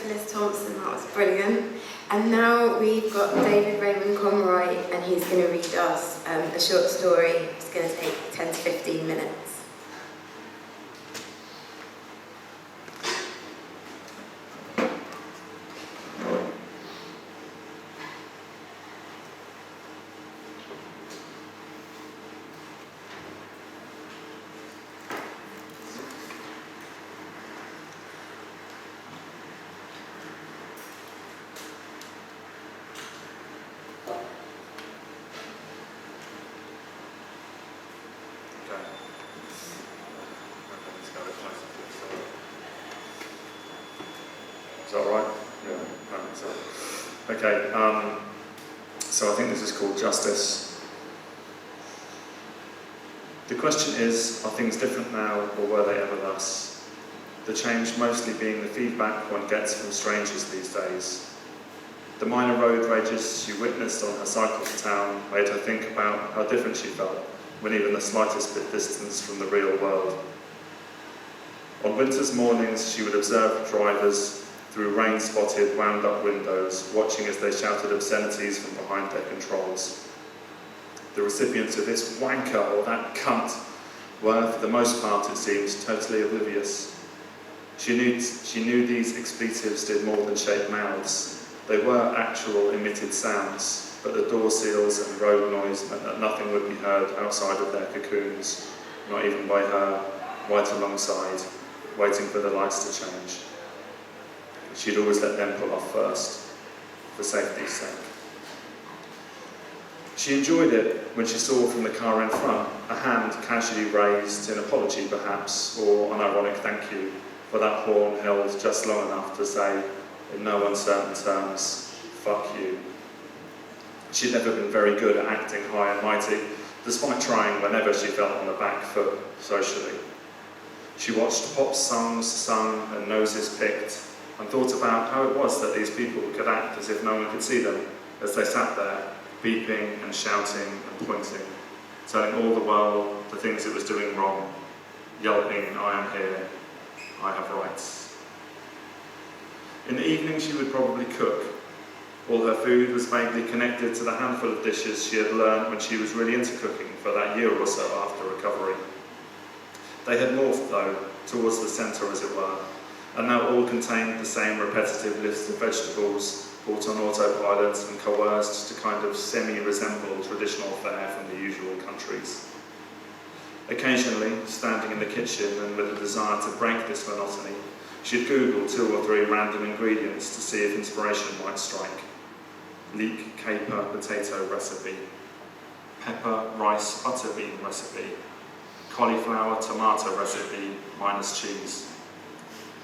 Liz Thompson, that was brilliant. And now we've got David Raymond Conroy, and he's going to read us a short story. It's going to take 10 to 15 minutes. Is that all right? Yeah. Okay. So I think this is called Justice. The question is, are things different now, or were they ever thus? The change mostly being the feedback one gets from strangers these days. The minor road rages she witnessed on her cycle to town made her think about how different she felt when even the slightest bit distance from the real world. On winter's mornings, she would observe drivers through rain-spotted, wound-up windows, watching as they shouted obscenities from behind their controls. The recipients of this wanker or that cunt were, for the most part, it seems, totally oblivious. She knew these expletives did more than shape mouths. They were actual emitted sounds, but the door seals and road noise meant that nothing would be heard outside of their cocoons, not even by her, right alongside, waiting for the lights to change. She'd always let them pull off first, for safety's sake. She enjoyed it when she saw from the car in front a hand casually raised in apology perhaps, or an ironic thank you, for that horn held just long enough to say, in no uncertain terms, fuck you. She'd never been very good at acting high and mighty, despite trying whenever she felt on the back foot socially. She watched pop songs sung and noses picked, and thought about how it was that these people could act as if no one could see them, as they sat there, beeping and shouting and pointing, telling all the world the things it was doing wrong, yelping, I am here, I have rights. In the evening she would probably cook. All her food was vaguely connected to the handful of dishes she had learned when she was really into cooking for that year or so after recovery. They had morphed, though, towards the centre, as it were, and now all contained the same repetitive list of vegetables, bought on autopilot and coerced to kind of semi-resemble traditional fare from the usual countries. Occasionally, standing in the kitchen and with a desire to break this monotony, she'd Google 2 or 3 random ingredients to see if inspiration might strike. Leek caper potato recipe, pepper rice butter bean recipe, cauliflower tomato recipe minus cheese.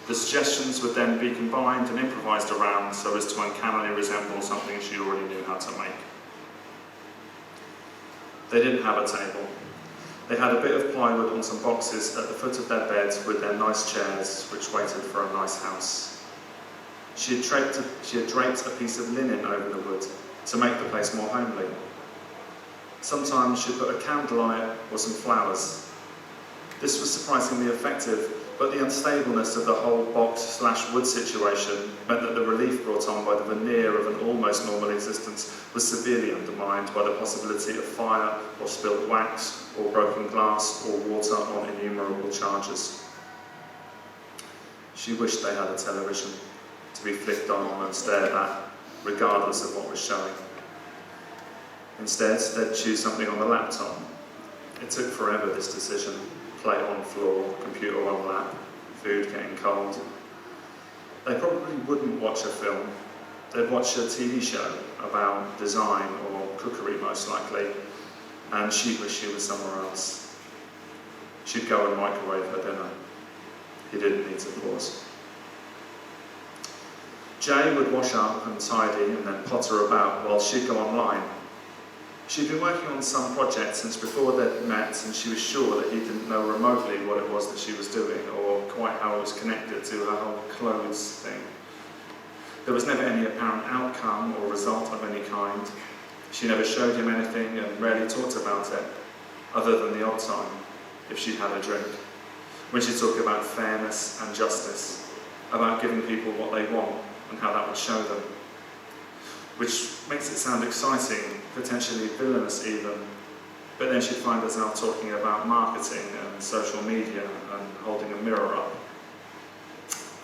The suggestions would then be combined and improvised around so as to uncannily resemble something she already knew how to make. They didn't have a table. They had a bit of plywood on some boxes at the foot of their beds with their nice chairs, which waited for a nice house. She had draped a piece of linen over the wood to make the place more homely. Sometimes she'd put a candlelight or some flowers. This was surprisingly effective, but the unstableness of the whole box/wood situation meant that the relief brought on by the veneer of an almost normal existence was severely undermined by the possibility of fire or spilled wax or broken glass or water on innumerable charges. She wished they had a television to be flicked on and stared at, regardless of what was showing. Instead, they'd choose something on the laptop. It took forever, this decision. Plate on floor, computer on lap, food getting cold. They probably wouldn't watch a film. They'd watch a TV show about design or cookery, most likely, and she'd wish she was somewhere else. She'd go and microwave her dinner. He didn't need to pause. Jay would wash up and tidy and then potter about while she'd go online. She'd been working on some project since before they'd met, and she was sure that he didn't know remotely what it was that she was doing, or quite how it was connected to her whole clothes thing. There was never any apparent outcome or result of any kind. She never showed him anything and rarely talked about it, other than the odd time, if she'd had a drink, when she'd talk about fairness and justice, about giving people what they want, and how that would show them. Which makes it sound exciting, potentially villainous even, but then she'd find herself talking about marketing and social media and holding a mirror up.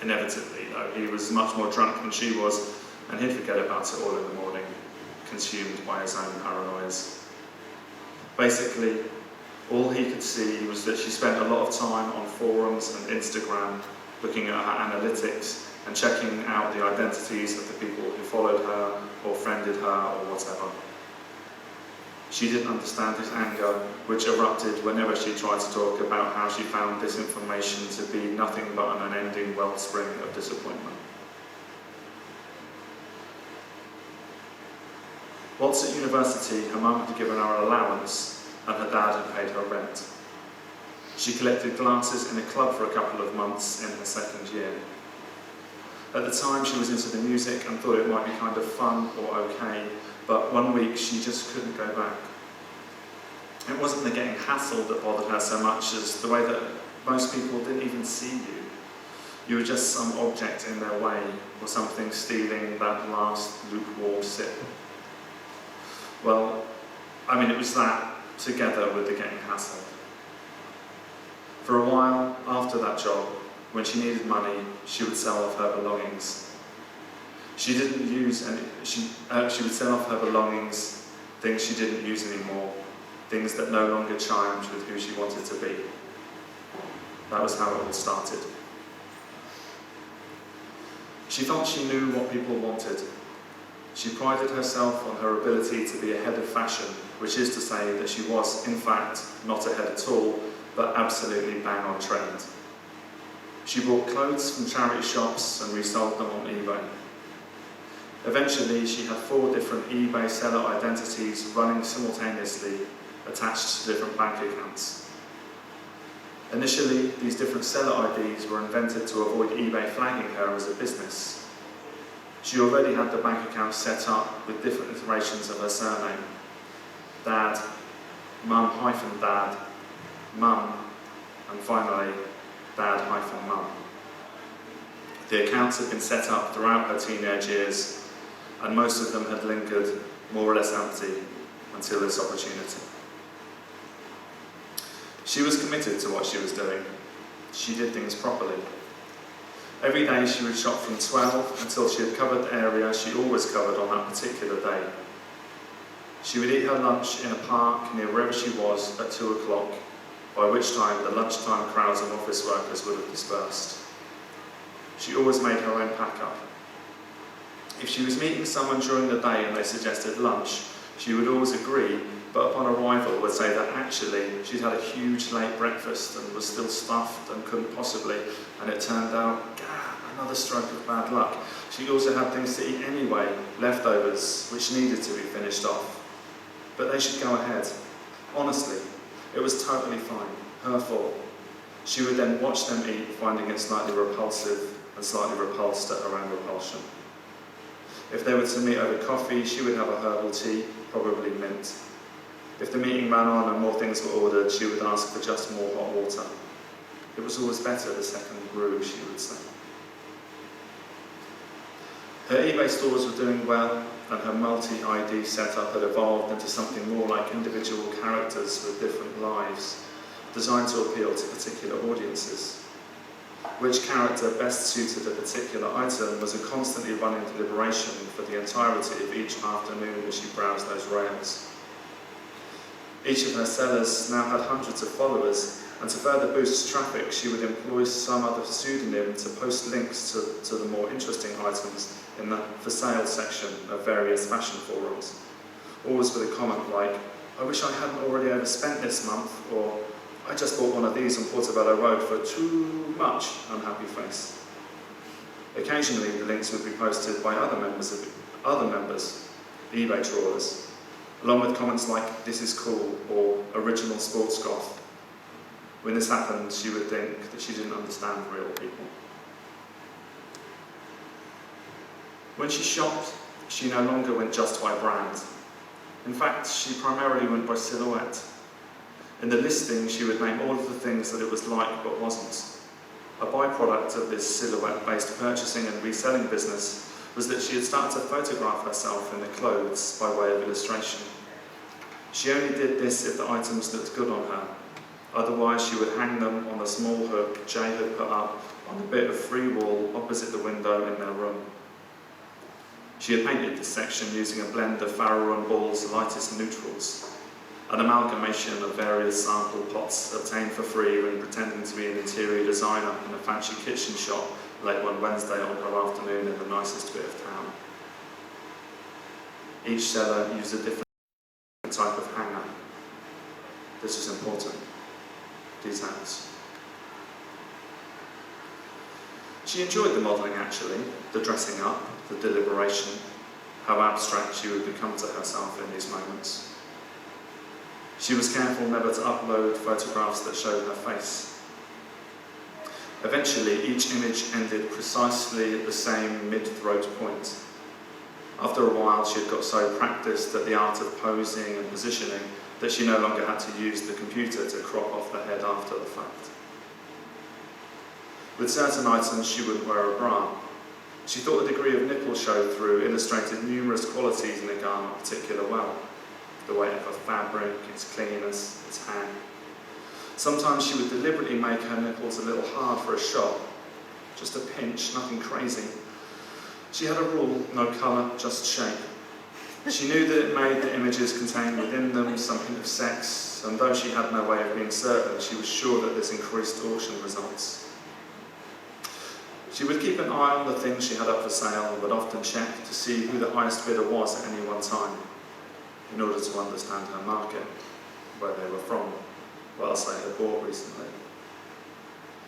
Inevitably, though, he was much more drunk than she was, and he'd forget about it all in the morning, consumed by his own paranoias. Basically, all he could see was that she spent a lot of time on forums and Instagram looking at her analytics and checking out the identities of the people who followed her or friended her or whatever. She didn't understand his anger, which erupted whenever she tried to talk about how she found this information to be nothing but an unending wellspring of disappointment. Whilst at university, her mum had given her an allowance and her dad had paid her rent. She collected glasses in a club for a couple of months in her second year. At the time, she was into the music and thought it might be kind of fun or okay, but one week she just couldn't go back. It wasn't the getting hassled that bothered her so much as the way that most people didn't even see you. You were just some object in their way, or something stealing that last lukewarm sip. Well, it was that, together with the getting hassled. For a while after that job, when she needed money, she would sell off her belongings. She didn't use any, she would sell off her belongings, things she didn't use anymore, things that no longer chimed with who she wanted to be. That was how it all started. She felt she knew what people wanted. She prided herself on her ability to be ahead of fashion, which is to say that she was, in fact, not ahead at all, but absolutely bang on trend. She bought clothes from charity shops and resold them on eBay. Eventually, she had 4 different eBay seller identities running simultaneously, attached to different bank accounts. Initially, these different seller IDs were invented to avoid eBay flagging her as a business. She already had the bank account set up with different iterations of her surname. Dad, Mum-Dad, Mum, and finally, Dad-Mum. The accounts had been set up throughout her teenage years, and most of them had lingered more or less empty until this opportunity. She was committed to what she was doing. She did things properly. Every day she would shop from 12 until she had covered the area she always covered on that particular day. She would eat her lunch in a park near wherever she was at 2 o'clock, by which time the lunchtime crowds of office workers would have dispersed. She always made her own pack-up. If she was meeting someone during the day and they suggested lunch, she would always agree, but upon arrival would say that actually she'd had a huge late breakfast and was still stuffed and couldn't possibly, and it turned out, another stroke of bad luck. She also had things to eat anyway, leftovers, which needed to be finished off. But they should go ahead. Honestly, it was totally fine, her fault. She would then watch them eat, finding it slightly repulsive and slightly repulsed at her own repulsion. If they were to meet over coffee, she would have a herbal tea, probably mint. If the meeting ran on and more things were ordered, she would ask for just more hot water. It was always better the second brew, she would say. Her eBay stores were doing well, and her multi-ID setup had evolved into something more like individual characters with different lives, designed to appeal to particular audiences. Which character best suited a particular item was a constantly running deliberation for the entirety of each afternoon as she browsed those rails. Each of her sellers now had hundreds of followers, and to further boost traffic, she would employ some other pseudonym to post links to the more interesting items in the for sale section of various fashion forums, always with a comment like, "I wish I hadn't already overspent this month," or "I just bought one of these on Portobello Road for too much," unhappy face. Occasionally, the links would be posted by other members, eBay trawlers, along with comments like, "This is cool," or "Original sports goth." When this happened, she would think that she didn't understand real people. When she shopped, she no longer went just by brand. In fact, she primarily went by silhouette. In the listing, she would name all of the things that it was like but wasn't. A byproduct of this silhouette-based purchasing and reselling business was that she had started to photograph herself in the clothes by way of illustration. She only did this if the items looked good on her. Otherwise, she would hang them on a small hook Jay had put up on the bit of free wall opposite the window in their room. She had painted this section using a blend of Farrow & Ball's lightest neutrals, an amalgamation of various sample pots obtained for free when pretending to be an interior designer in a fancy kitchen shop late one Wednesday on her afternoon in the nicest bit of town. Each seller used a different type of hanger. This was important. Details. She enjoyed the modelling actually, the dressing up, the deliberation, how abstract she would become to herself in these moments. She was careful never to upload photographs that showed her face. Eventually, each image ended precisely at the same mid-throat point. After a while, she had got so practiced at the art of posing and positioning that she no longer had to use the computer to crop off the head after the fact. With certain items, she wouldn't wear a bra. She thought the degree of nipple show-through illustrated numerous qualities in a garment particularly well. The weight of her fabric, its cleanliness, its hang. Sometimes she would deliberately make her nipples a little hard for a shot. Just a pinch, nothing crazy. She had a rule, no colour, just shape. She knew that it made the images contain within them some hint of sex, and though she had no way of being certain, she was sure that this increased auction results. She would keep an eye on the things she had up for sale and would often check to see who the highest bidder was at any one time, in order to understand her market, where they were from, what else they had bought recently.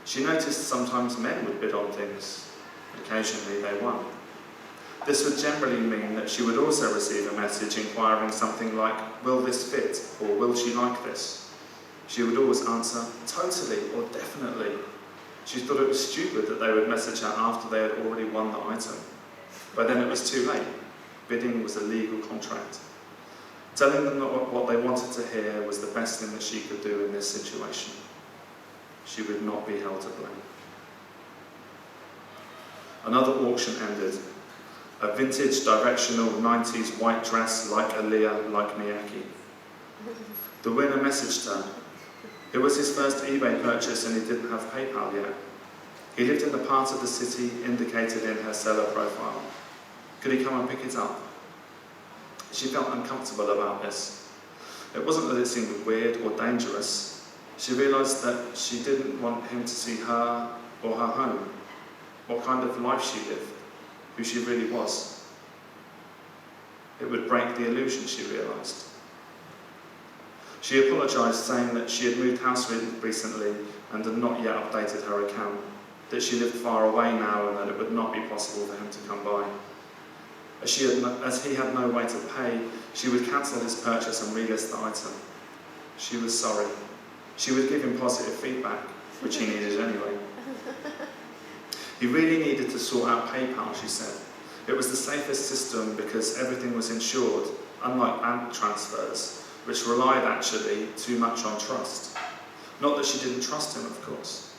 She noticed sometimes men would bid on things. Occasionally they won. This would generally mean that she would also receive a message inquiring something like, will this fit, or will she like this? She would always answer, totally, or definitely. She thought it was stupid that they would message her after they had already won the item. But then it was too late. Bidding was a legal contract. Telling them that what they wanted to hear was the best thing that she could do in this situation. She would not be held to blame. Another auction ended. A vintage directional 90s white dress like Aaliyah, like Miyake. The winner messaged her. It was his first eBay purchase and he didn't have PayPal yet. He lived in the part of the city indicated in her seller profile. Could he come and pick it up? She felt uncomfortable about this. It wasn't that it seemed weird or dangerous. She realised that she didn't want him to see her or her home, what kind of life she lived, who she really was. It would break the illusion, she realised. She apologised, saying that she had moved house recently and had not yet updated her account, that she lived far away now and that it would not be possible for him to come by. As he had no way to pay, she would cancel his purchase and relist the item. She was sorry. She would give him positive feedback, which he needed anyway. He really needed to sort out PayPal, she said. It was the safest system because everything was insured, unlike bank transfers, which relied actually too much on trust. Not that she didn't trust him, of course.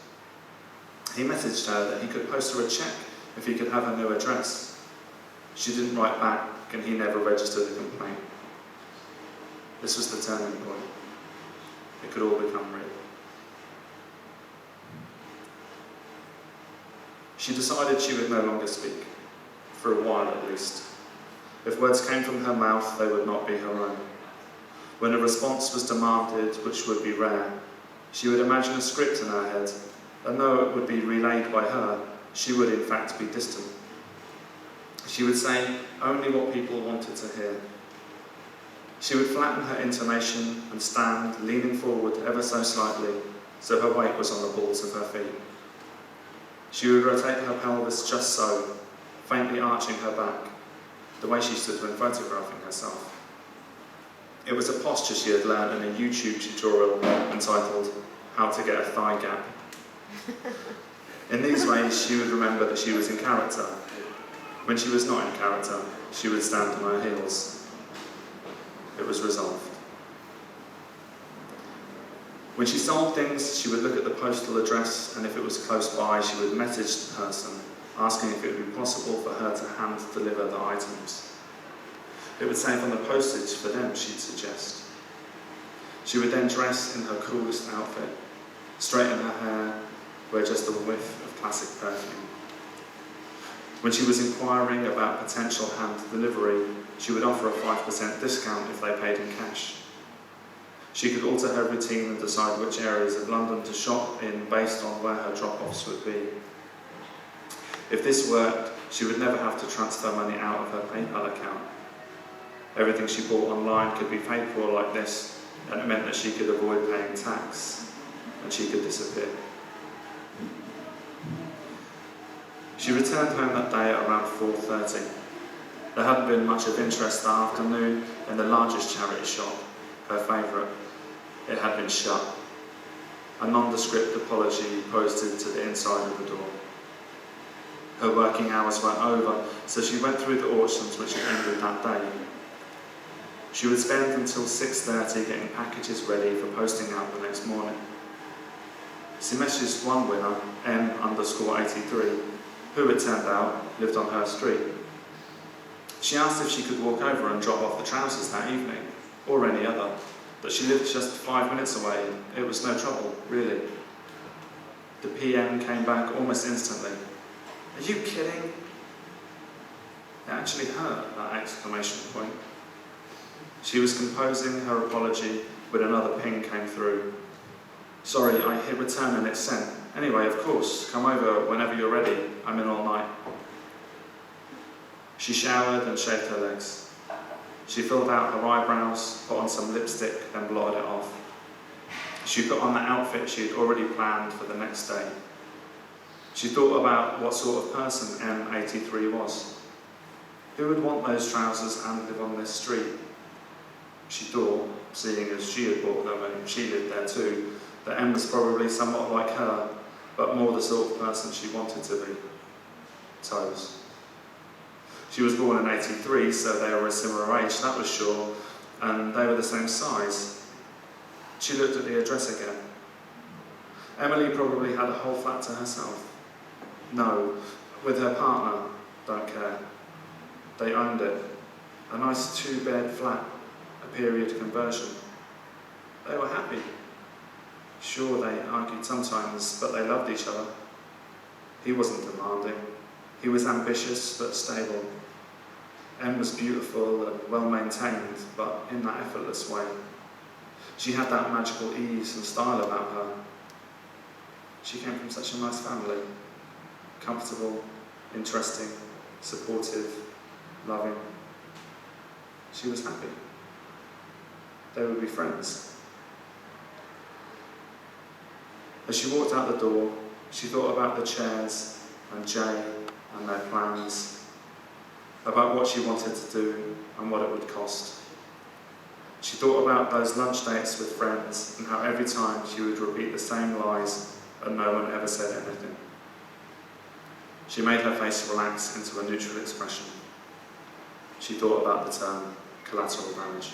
He messaged her that he could post her a cheque if he could have her new address. She didn't write back and he never registered a complaint. This was the turning point. It could all become real. She decided she would no longer speak, for a while at least. If words came from her mouth, they would not be her own. When a response was demanded, which would be rare, she would imagine a script in her head, and though it would be relayed by her, she would in fact be distant. She would say only what people wanted to hear. She would flatten her intonation and stand, leaning forward ever so slightly, so her weight was on the balls of her feet. She would rotate her pelvis just so, faintly arching her back, the way she stood when photographing herself. It was a posture she had learned in a YouTube tutorial entitled, How to Get a Thigh Gap. In these ways, she would remember that she was in character. When she was not in character, she would stand on her heels. It was resolved. When she sold things, she would look at the postal address, and if it was close by, she would message the person, asking if it would be possible for her to hand deliver the items. It would save on the postage for them, she'd suggest. She would then dress in her coolest outfit, straighten her hair, wear just a whiff of classic perfume. When she was inquiring about potential hand delivery, she would offer a 5% discount if they paid in cash. She could alter her routine and decide which areas of London to shop in based on where her drop-offs would be. If this worked, she would never have to transfer money out of her PayPal account. Everything she bought online could be paid for like this, and it meant that she could avoid paying tax, and she could disappear. She returned home that day at around 4:30. There hadn't been much of interest that afternoon in the largest charity shop, her favourite. It had been shut. A nondescript apology posted to the inside of the door. Her working hours were over, so she went through the auctions which had ended that day. She would spend until 6:30 getting packages ready for posting out the next morning. She messaged one winner, M_83, who it turned out lived on her street. She asked if she could walk over and drop off the trousers that evening, or any other, but she lived just 5 minutes away. It was no trouble, really. The PM came back almost instantly. "Are you kidding?" It actually hurt, that exclamation point. She was composing her apology when another ping came through. "Sorry, I hit return and it's sent. Anyway, of course, come over whenever you're ready. I'm in all night." She showered and shaved her legs. She filled out her eyebrows, put on some lipstick, then blotted it off. She put on the outfit she had already planned for the next day. She thought about what sort of person M83 was. Who would want those trousers and live on this street? She thought, seeing as she had bought them and she lived there too, that M was probably somewhat like her, but more the sort of person she wanted to be. Toes. She was born in 83, so they were a similar age, that was sure, and they were the same size. She looked at the address again. Emily probably had a whole flat to herself. No, with her partner, don't care. They owned it. A nice 2-bed flat, a period conversion. They were happy. Sure, they argued sometimes, but they loved each other. He wasn't demanding. He was ambitious but stable. Em was beautiful and well-maintained, but in that effortless way. She had that magical ease and style about her. She came from such a nice family. Comfortable, interesting, supportive, loving. She was happy. They would be friends. As she walked out the door, she thought about the chairs and Jay and their plans, about what she wanted to do and what it would cost. She thought about those lunch dates with friends and how every time she would repeat the same lies and no one ever said anything. She made her face relax into a neutral expression. She thought about the term collateral damage.